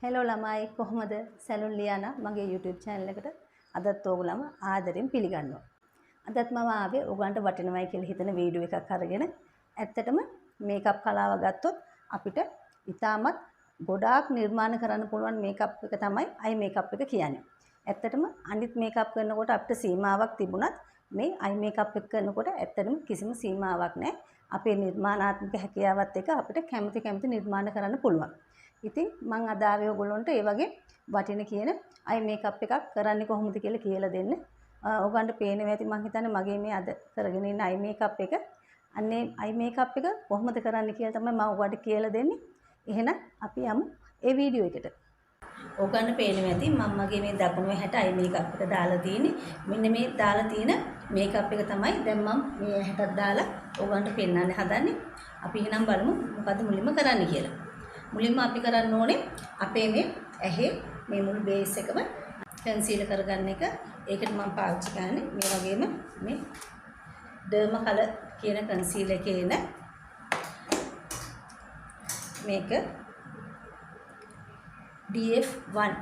Hello ළමයි කොහොමද salon ලියානා මගේ YouTube channel එකට අදත් ඕගොල්ලම ආදරෙන් පිළිගන්නවා. අදත් මම ආවේ ඕගලන්ට වටිනවයි කියලා හිතන වීඩියෝ එකක් අරගෙන. ඇත්තටම මේකප් කලාව ගත්තොත් අපිට ඉතාමත් ගොඩාක් නිර්මාණ කරන්න පුළුවන් මේකප් එක තමයි අයි මේකප් එක කියන්නේ. ඇත්තටම අනිත් මේකප් කරනකොට අපිට සීමාවක් තිබුණත් මේ අයි මේකප් එක කරනකොට ඇත්තටම කිසිම සීමාවක් නැහැ. අපේ නිර්මාණාත්මක හැකියාවත් එක්ක අපිට කැමති නිර්මාණ කරන්න පුළුවන්. ඉතින් මම අද ආවේ ඔයගොල්ලන්ට ඒ වගේ වටින කියන අයි මේකප් එකක් කරන්නේ කොහොමද කියලා කියලා දෙන්න. ඔයගොල්ලන්ට පේනවා ඇති මම හිතන්නේ මගේ මේ අද කරගෙන ඉන්න අයි මේකප් එක. අන්නේ අයි මේකප් එක කොහොමද කරන්නේ කියලා තමයි මම ඔයගොල්ලන්ට කියලා දෙන්නේ. එහෙනම් අපි යමු ඒ වීඩියෝ එකට. ඔයගොල්ලන්ට පේනවා ඇති මම මගේ මේ දකුණු හැට අයි මේකප් එක දාලා තියෙන්නේ. මෙන්න මේ දාලා තියෙන මේකප් එක තමයි දැන් මම මේ හැටක් දාලා ඔයගොල්ලන්ට පෙන්නන්න හදන්නේ. අපි එහෙනම් බලමු මොකද මුලින්ම කරන්න කියලා. මුලින්ම අපි කරන්න ඕනේ අපේ මේ ඇහි මේ මුළු බේස් එකම කන්සීල් කරගන්න එක. ඒකට මම පාවිච්චි කරන්නේ මේ වගේම මේ ඩර්ම කලර් කියන කන්සීල් එකේ එන මේක DF1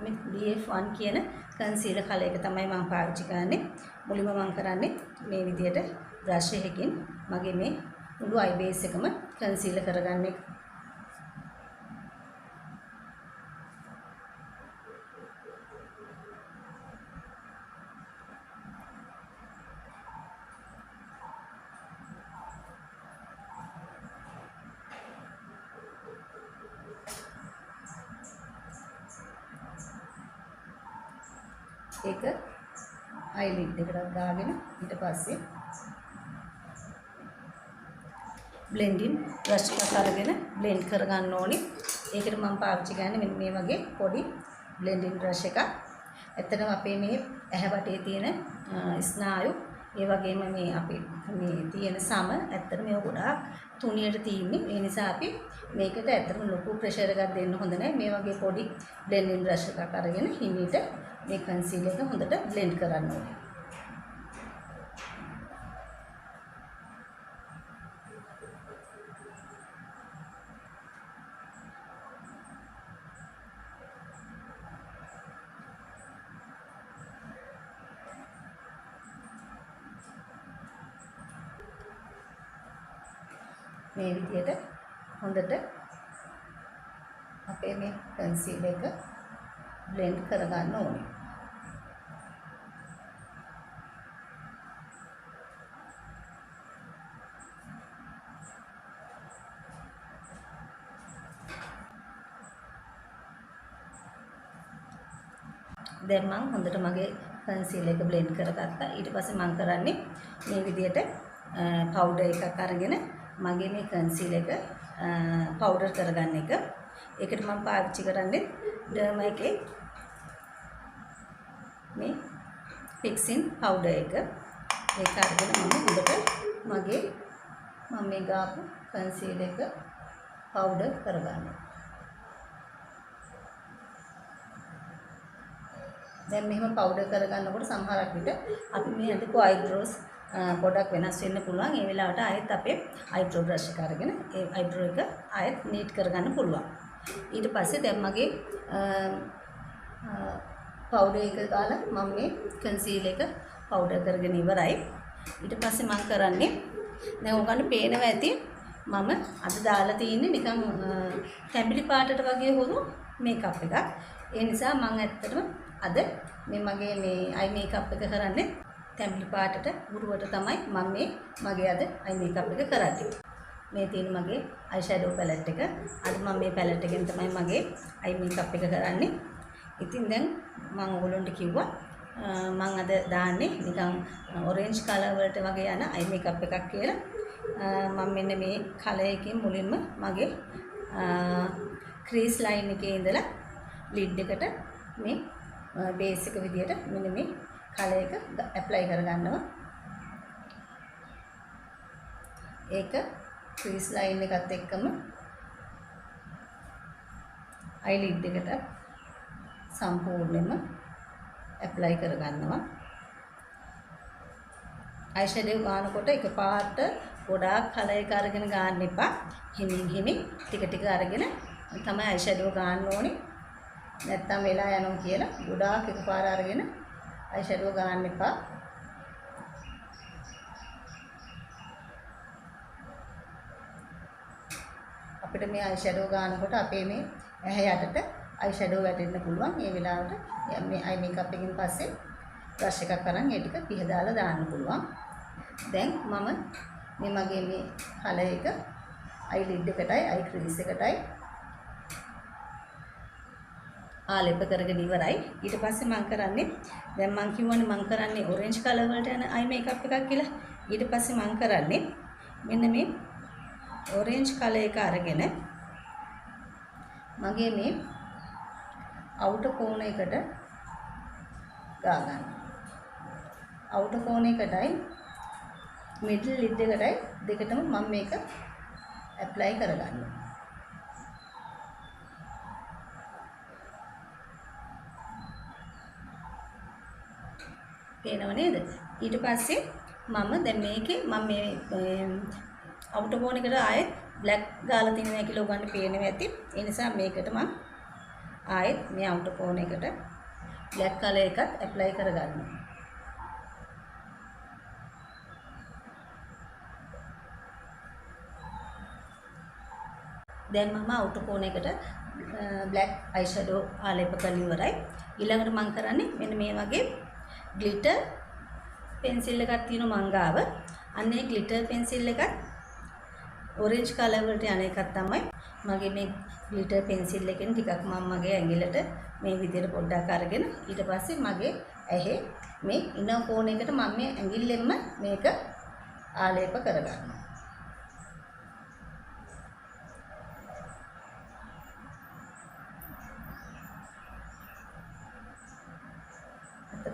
මේ DF1 කියන කන්සීල් කලර් එක තමයි මම පාවිච්චි කරන්නේ. මුලින්ම මම කරන්නේ මේ විදිහට බ්‍රෂ් එකකින් මගේ මේ මුළු අයි බේස් එකම කන්සීල් කරගන්න එක. ඒක අයිලිඩ් එකට දාගෙන ඊට පස්සේ බ්ලෙන්ඩින් බ්‍රෂ් එකක් අරගෙන බ්ලෙන්ඩ් කරගන්න ඕනේ. ඒකට මම පාවිච්චි කරන්නේ මෙන්න මේ වගේ පොඩි බ්ලෙන්ඩින් බ්‍රෂ් එකක්. ඇත්තටම අපේ මේ ඇහැ වටේ තියෙන ස්නායු ඒ වගේම මේ අපි මේ තියෙන සම ඇත්තටම මේක ගොඩාක් තුනියට තියෙන්නේ. ඒ නිසා අපි මේකට ඇත්තටම ලොකු ප්‍රෙෂර් එකක් දෙන්න හොඳ නැහැ. මේ වගේ පොඩි බ්ලෙන්ඩින් බ්‍රෂ් එකක් අරගෙන හිමීට මේ කන්සීලර් එක හොඳට බ්ලෙන්ඩ් කරන්න ඕනේ. මේ විදිහට හොඳට අපේ මේ කන්සීලර් එක බ්ලෙන්ඩ් කරගන්න ඕනේ. දැන් මම හොඳට මගේ කන්සීලර් එක බ්ලෙන්ඩ් කරගත්තා. ඊට පස්සේ මම කරන්නේ මේ විදිහට පවුඩර් එකක් අරගෙන මගේ මේ කන්සීලර් එක පවුඩර් කරගන්න එක. ඒකට මම පාවිච්චි කරන්නේ ඩර්ම එකේ මේ ෆික්සින් පවුඩර් එක. ඒක අරගෙන මම හොඳට මගේ මම මේ ගාපු කන්සීලර් එක පවුඩර් කරගන්නවා. දැන් මෙහෙම පවුඩර් කරගන්නකොට සමහරක් විට අපි මේ අදකෝ අයිබ්‍රෝස් පොඩක් වෙනස් වෙන්න පුළුවන්. ඒ වෙලාවට ආයෙත් අපේ අයිබ්‍රෝ බ්‍රෂ් එක අරගෙන ඒ අයිබ්‍රෝ එක ආයෙත් නීට් කරගන්න පුළුවන්. ඊට පස්සේ දැන් මගේ පවුඩර් එක දාලා මම මේ කන්සීලර් එක පවුඩර් කරගෙන ඉවරයි. ඊට පස්සේ මම කරන්නේ දැන් ඔයගොල්ලන්ට පේනවා ඇති මම අද දාලා තියෙන්නේ නිකන් තැඹිලි පාටට වගේ හුරු මේකප් එකක්. ඒ නිසා මම ඇත්තටම අද මේ මගේ මේ අයි මේකප් එක කරන්නේ තැඹිලි පාටට උරුවට තමයි මම මේ මගේ අද අයි මේකප් එක කරන්නේ. මේ තියෙන මගේ අයි ෂැඩෝ පැලට් එක. අද මම මේ පැලට් එකෙන් තමයි මගේ අයි මේකප් එක කරන්නේ. ඉතින් දැන් මම ඔයගොල්ලන්ට කිව්වා මම අද දාන්නේ නිකන් ඔරෙන්ජ් කලර් වලට වගේ යන අයි මේකප් එකක් කියලා. මම මෙන්න මේ කලර් එකෙන් මුලින්ම මගේ ක්‍රීස් ලයින් එකේ ඉඳලා ලිඩ් එකට මේ බේස් එක විදියට මෙන්න මේ කලර් එක ඇප්ලයි කරගන්නවා. ඒක ක්‍රීස් ලයින් එකත් එක්කම අයිලිඩ් එකට සම්පූර්ණයෙන්ම ඇප්ලයි කරගන්නවා. අයිෂැඩෝ ගන්නකොට එකපාරට ගොඩාක් කලර් එක අරගෙන ගන්න එපා. හිමින් හිමින් ටික ටික අරගෙන තමයි අයිෂැඩෝ ගන්න ඕනේ. නැත්තම් වෙලා යනවා කියලා ගොඩාක් එකපාර අරගෙන අයිෂැඩෝ ගන්න එපා. අපිට මේ අයිෂැඩෝ ගන්නකොට අපේ මේ ඇහැ යටට අයිෂැඩෝ වැටෙන්න පුළුවන්. මේ වෙලාවට මේ අයි මේකප් එකකින් පස්සේ බ්‍රෂ් එකක් අරන් ඒ ටික පිහ දාලා දාන්න පුළුවන්. දැන් මම මේ මගේ මේ කලර් එක අයි ලිඩ් එකටයි අයි ක්‍රීස් එකටයි ආලේප කරගෙන ඉවරයි. ඊට පස්සේ මම කරන්නේ දැන් මම කියවනේ මම කරන්නේ ඔරෙන්ජ් කලර් වලට යන අයි මේකප් එකක් කියලා. ඊට පස්සේ මම කරන්නේ මෙන්න මේ ඔරෙන්ජ් කලර් එක අරගෙන මගේ මේ අවුටර් කෝණ එකට ගා ගන්න. අවුටර් කෝණ එකටයි මිඩල් ලිඩ් එකටයි දෙකටම මම මේක ඇප්ලයි කරගන්නවා. පේනව නේද? ඊට පස්සේ මම දැන් මේකේ මම මේ අවුටර් කෝණ එකට ආයෙත් බ්ලැක් ගාලා තිනවා කියලා ඔයගොල්ලන්ට පේනවා ඇති. ඒ නිසා මේකට මම ආයෙත් මේ අවුටර් කෝණ එකට බ්ලැක් කලර් එකත් ඇප්ලයි කරගන්නවා. දැන් මම අවුටර් කෝණ එකට බ්ලැක් අයිෂැඩෝ ආලේප කරලා ඉවරයි. ඊළඟට මම කරන්නේ මෙන්න මේ වගේ ග්ලිටර් පෙන්සිල් එකක් තියෙනවා මං ගාව. අන්න ඒ ග්ලිටර් පෙන්සිල් එකත් ඔරෙන්ජ් කලර් වලට යන එකක් තමයි. මගේ මේ ග්ලිටර් පෙන්සිල් එකෙන් ටිකක් මම මගේ ඇඟිල්ලට මේ විදිහට පොඩ්ඩක් අරගෙන ඊට පස්සේ මගේ ඇහි මේ ඉනර් කෝණ එකට මම මේ ඇඟිල්ලෙන්ම මේක ආලේප කරගන්නවා.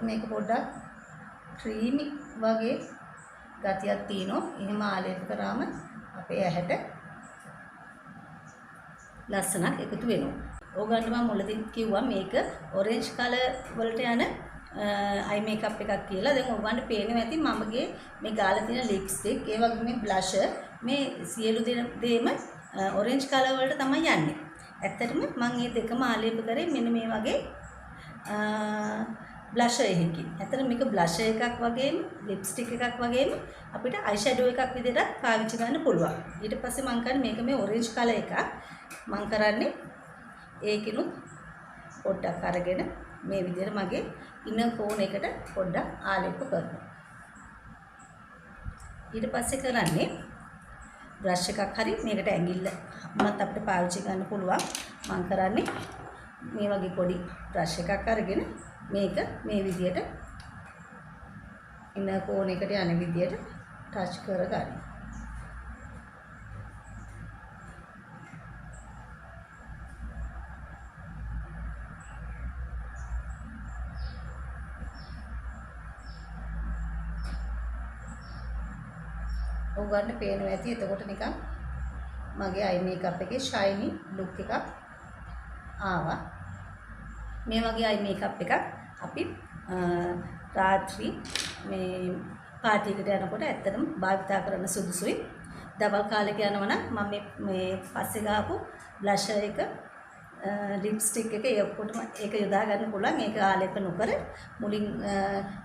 මේක පොඩ්ඩක් ක්‍රීමි වගේ ගතියක් තියෙනවා. එහෙම ආලේප කරාම අපේ ඇහැට ලස්සනක් එකතු වෙනවා. ඕගන්ට මම මුලදී කිව්වා මේක ඔරෙන්ජ් කලර් වලට යන අයි මේකප් එකක් කියලා. දැන් ඕගන්ට පේනවා ඇති මමගේ මේ ගාලා තියෙන ලිප්ස්ටික් ඒ වගේ මේ බ්ලෂර් මේ සියලු දේම ඔරෙන්ජ් කලර් වලට තමයි යන්නේ. ඇත්තටම මම මේ දෙකම ආලේප කරේ මෙන්න මේ වගේ බ්ලෂර් එකකින්. ඇත්තට මේක බ්ලෂර් එකක් වගේම ලිප්ස්ටික් එකක් වගේම අපිට අයිෂැඩෝ එකක් විදිහට පාවිච්චි කරන්න පුළුවන්. ඊට පස්සේ මම කරන්නේ මේක මේ ඔරෙන්ජ් කලර් එකක්. මම කරන්නේ ඒකිනුත් පොඩ්ඩක් අරගෙන මේ විදිහට මගේ ඉනර් කෝණ එකට පොඩ්ඩක් ආලේප කරනවා. ඊට පස්සේ කරන්නේ බ්‍රෂ් එකක් හරි මේකට ඇඟිල්ල උනත් අපිට පාවිච්චි කරන්න පුළුවන්. මම කරන්නේ මේ වගේ පොඩි බ්‍රෂ් එකක් අරගෙන මේක මේ විදිහට ඉනර් කෝණ එකට යන විදිහට ටච් කරගන්න. ඔයගොල්ලන්ට පේනවා ඇති එතකොට නිකන් මගේ අයි මේකප් එකේ ෂයිනි ලුක් එකක් ආවා. මේ වගේ අයි මේකප් එකක් අපි රාත්‍රී මේ පාටි එකට යනකොට ඇත්තටම භාවිතා කරන්න සුදුසුයි. දවල් කාලෙක යනවා නම් මම මේ පස්සේ ගාපු බ්ලෂර් එක ලිප්ස්ටික් එක ඒකොටම ඒක යොදා ගන්න පුළුවන්. ඒක ආලේප නොකර මුලින්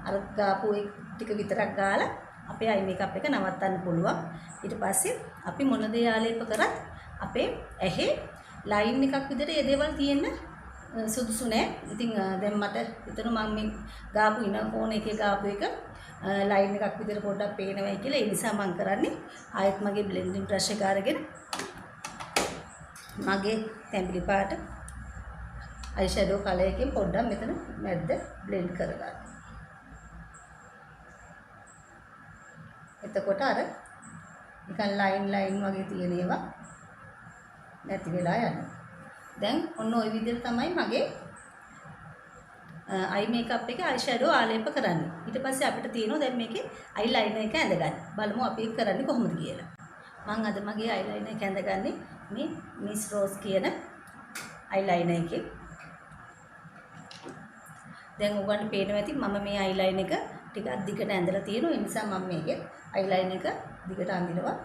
අර ගාපු ටික විතරක් ගාලා අපේ අයි මේකප් එක නවත්තන්න පුළුවන්. ඊට පස්සේ අපි මොන දේ ආලේප කරත් අපේ ඇහි ලයින් එකක් විදිහට ඒ දේවල් තියෙන්න සුදුසු නෑ. ඉතින් දැන් මට හිතෙනවා මම මේ ගාපු ඉනර් කෝණ එකේ ගාපු එක ලයින් එකක් විදිහට පොඩ්ඩක් පේනවායි කියලා. ඒ නිසා මම කරන්නේ ආයෙත් මගේ බ්ලෙන්ඩින් බ්‍රෂ් එක අරගෙන මගේ තැඹිලි පාට අයිෂැඩෝ කලර් එකෙන් පොඩ්ඩක් මෙතන මැද්ද බ්ලෙන්ඩ් කරගන්න. එතකොට අර නිකන් ලයින් වගේ තියෙන ඒවා නැති වෙලා යනවා. දැන් ඔන්න ওই විදිහට තමයි මගේ අයි මේකප් එකේ අයිෂැඩෝ ආලේප කරන්නේ. ඊට පස්සේ අපිට තියෙනවා දැන් මේකේ අයිලයිනර් එක ඇඳගන්න. බලමු අපි ඒක කරන්නේ කොහොමද කියලා. මම අද මගේ අයිලයිනර් එක ඇඳගන්නේ මේ මිස් රෝස් කියන අයිලයිනර් එකේ. දැන් ඔයගොල්ලන්ට පේනවා ඇති මම මේ අයිලයිනර් එක ටිකක් දිගට ඇඳලා තියෙනවා. ඒ නිසා මම මේකේ අයිලයිනර් එක දිගට අඳිනවා.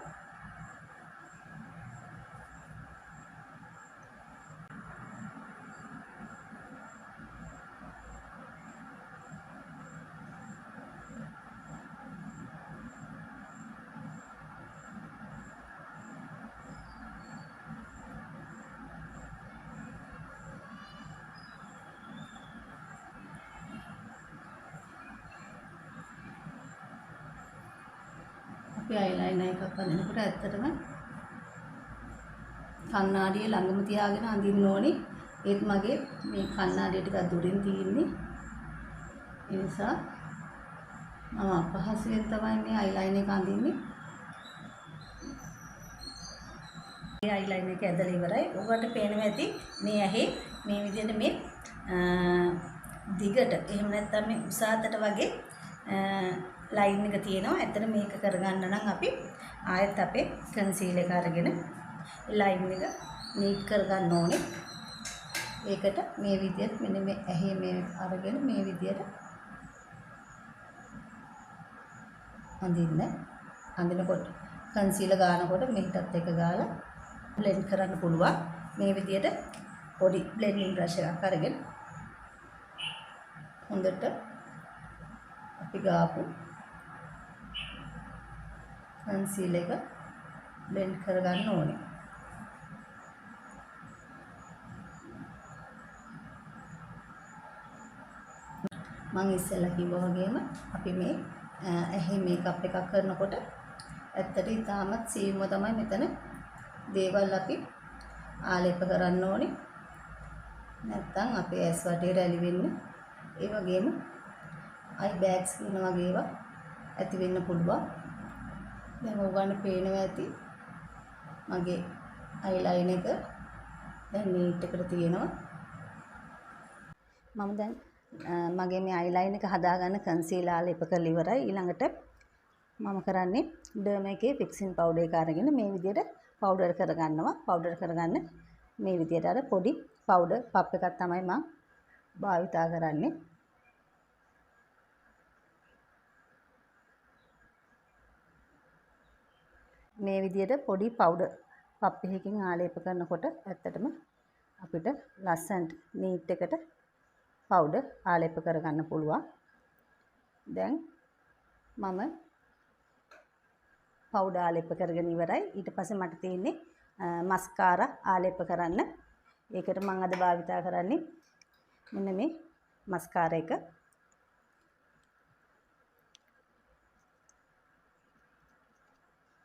අපි අයිලයිනර් එකක් අඳිනකොට ඇත්තටම කණ්ණාඩිය ළඟම තියාගෙන අඳින්න ඕනේ. ඒත් මගේ මේ කණ්ණාඩිය ටිකක් දුරින් තියෙන්නේ. ඒ නිසා මම අපහසුයෙන් තමයි මේ අයිලයිනර් එක අඳින්නේ. මේ අයිලයිනර් එක ඇදලා ඉවරයි. ඔබට පේනවා ඇති මේ ඇහි මේ විදිහට මේ දිගට එහෙම නැත්නම් මේ උස අතට වගේ ලයින් එක තියෙනවා. ඇත්තට මේක කරගන්න නම් අපි ආයෙත් අපේ කන්සීලර් එක අරගෙන ලයින් එක නීට් කරගන්න ඕනේ. ඒකට මේ විදිහට මෙන්න මේ ඇහි මේ අරගෙන මේ විදිහට අඳිනකොට කන්සීලර් ගන්නකොට මෙහිටත් එක ගාලා බ්ලෙන්ඩ් කරන්න පුළුවන්. මේ විදිහට පොඩි බ්ලෙන්ඩින් බ්‍රෂ් එකක් අරගෙන හොඳට අපි ගාපු කන්සීලර් එක බ්ලෙන්ඩ් කරගන්න ඕනේ. මම ඉස්සෙල්ලා කිව්වා වගේම අපි මේ ඇහි මේකප් එකක් කරනකොට ඇත්තට ඉතාමත් සීමුව තමයි මෙතන දේවල් අපි ආලේප කරන්න ඕනේ. නැත්තම් අපේ ඇස් වටේ රැලි වෙන්න ඒ වගේම අයි බෑග්ස් කියන වගේ ඒවා ඇති වෙන්න පුළුවන්. දැන් ඔයගොල්ලන්ට පේනවා ඇති මගේ අයිලයිනර් එක දැන් නීට් එකට තියෙනවා. මම දැන් මගේ මේ අයිලයිනර් එක හදාගන්න කන්සීලර් ආලේප කරලා ඉවරයි. ඊළඟට මම කරන්නේ ඩර්ම එකේ ෆික්සින් පවුඩර් එක අරගෙන මේ විදිහට පවුඩර් කරගන්නවා. පවුඩර් කරගන්න මේ විදිහට අර පොඩි පවුඩර් පප් එකක් තමයි මම භාවිතා කරන්නේ. මේ විදිහට පොඩි පවුඩර් පප් එකකින් ආලේප කරනකොට ඇත්තටම අපිට ලස්සනට නීට් එකට පවුඩර් ආලේප කරගන්න පුළුවන්. දැන් මම පවුඩර් ආලේප කරගෙන ඉවරයි. ඊට පස්සේ මට තියෙන්නේ මස්කාරා ආලේප කරන්න. ඒකට මම අද භාවිතා කරන්නේ මෙන්න මේ මස්කාරා එක.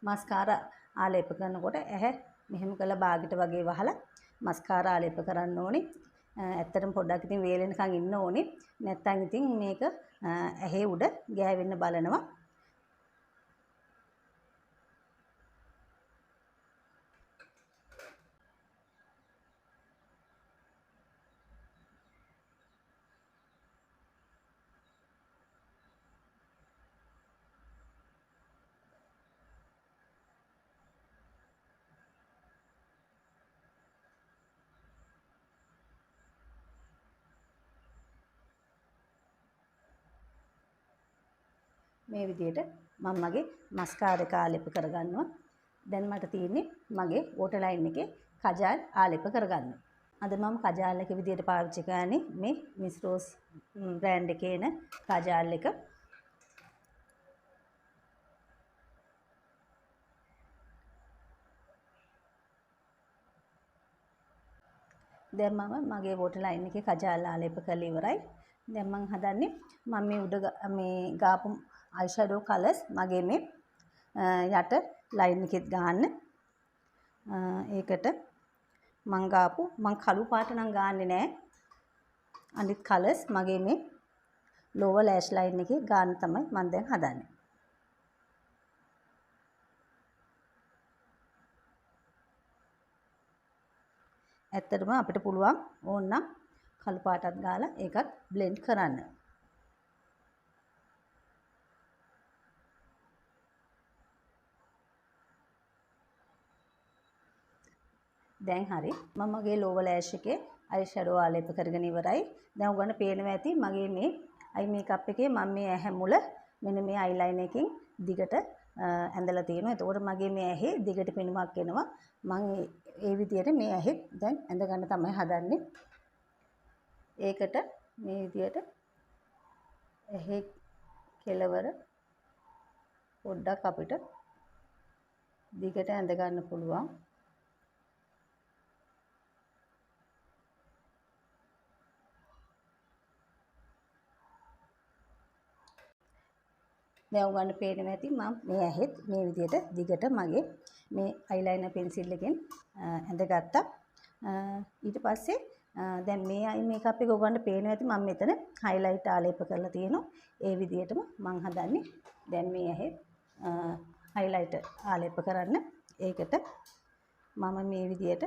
මස්කාරා ආලේප කරනකොට ඇහැ මෙහෙම කළා බාගෙට වගේ වහලා මස්කාරා ආලේප කරන්න ඕනේ. ඇත්තටම පොඩ්ඩක් ඉතින් වේලෙනකන් ඉන්න ඕනේ. නැත්තම් ඉතින් මේක ඇහි උඩ ගෑවෙන්න බලනවා. මේ විදිහට මම මගේ මස්කාරා එක ආලේප කරගන්නවා. දැන් මට තියෙන්නේ මගේ වෝටර් ලයින් එකේ කජල් ආලේප කරගන්න. අද මම කජල් එක විදිහට පාවිච්චි කරන්නේ මේ මිස් රෝස් බ්‍රෑන්ඩ් එකේ එන කජල් එක. දැන් මම මගේ වෝටර් ලයින් එකේ කජල් ආලේප කරලා ඉවරයි. දැන් මම හදන්නේ මම මේ උඩ මේ ගාපු අයිෂැඩෝ කලර්ස් මගේ මේ යට ලයින් එකෙත් ගන්න. ඒකට මම ගාපු මම කළු පාට නම් ගන්නෙ නෑ. අනිත් කලර්ස් මගේ මේ ලෝවර් ලෑෂ් ලයින් එකේ ගන්න තමයි මම දැන් හදන්නේ. ඇත්තටම අපිට පුළුවන් ඕනනම් කළු පාටත් ගාලා ඒකත් බ්ලෙන්ඩ් කරන්න. දැන් හරි මම මගේ ලෝවර් ලෑෂ් එකේ අයි ෂැඩෝ ආලේප කරගෙන ඉවරයි. දැන් ඔයගොල්ලන්ට පේනවා ඇති මගේ මේ අයි මේකප් එකේ මම මේ ඇහැ මුල මෙන්න මේ අයිලයිනර් එකකින් දිගට ඇඳලා තියෙනවා. එතකොට මගේ මේ ඇහි දිගට පෙනුමක් එනවා. මම ඒ විදිහට මේ ඇහි දැන් ඇඳ ගන්න තමයි හදන්නේ. ඒකට මේ විදිහට ඇහි කෙලවර පොඩ්ඩක් අපිට දිගට ඇඳ ගන්න පුළුවන්. දැන් ඔයගොල්ලන්ට පේනවා ඇති මම මේ ඇහෙත් මේ විදිහට දිගට මගේ මේ අයිලයිනර් පෙන්සිල් එකෙන් ඇඳගත්තා. ඊට පස්සේ දැන් මේ අයි මේකප් එක ඔයගොල්ලන්ට පේනවා ඇති මම මෙතන highlight ආලේප කරලා තියෙනවා. ඒ විදිහටම මම හදන්නේ දැන් මේ ඇහෙත් highlight ආලේප කරන්න. ඒකට මම මේ විදිහට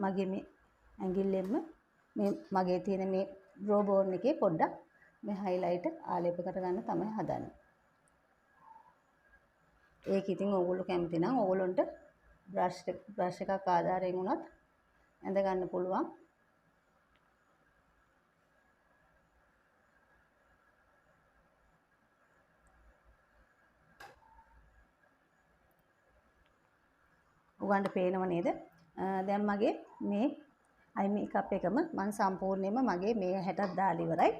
මගේ මේ ඇඟිල්ලෙන්ම මේ මගේ තියෙන මේ බ්‍රෝ බෝන් එකේ පොඩ්ඩක් මේ highlight ආලේප කරගන්න තමයි හදන්නේ. ඒක ඉතින් ඕගොල්ලෝ කැමති නම් ඕගොල්ලන්ට බ්‍රෂ් එකක් ආධාරයෙන් උනත් ඇඳ ගන්න පුළුවන්. ඔයගොල්ලන්ට පේනව නේද? දැන් මගේ මේ අයි මේකප් එකම මම සම්පූර්ණයෙන්ම මගේ මේ හැටක් දාලා ඉවරයි.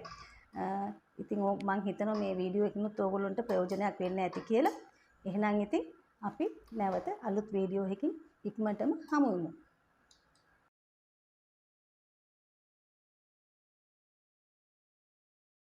ඉතින් මම හිතනවා මේ වීඩියෝ එකනොත් ඕගොල්ලන්ට ප්‍රයෝජනයක් වෙන්න ඇති කියලා. එහෙනම් ඉතින් අපි නැවත අලුත් වීඩියෝ එකකින් ඉක්මනටම හමු වෙමු.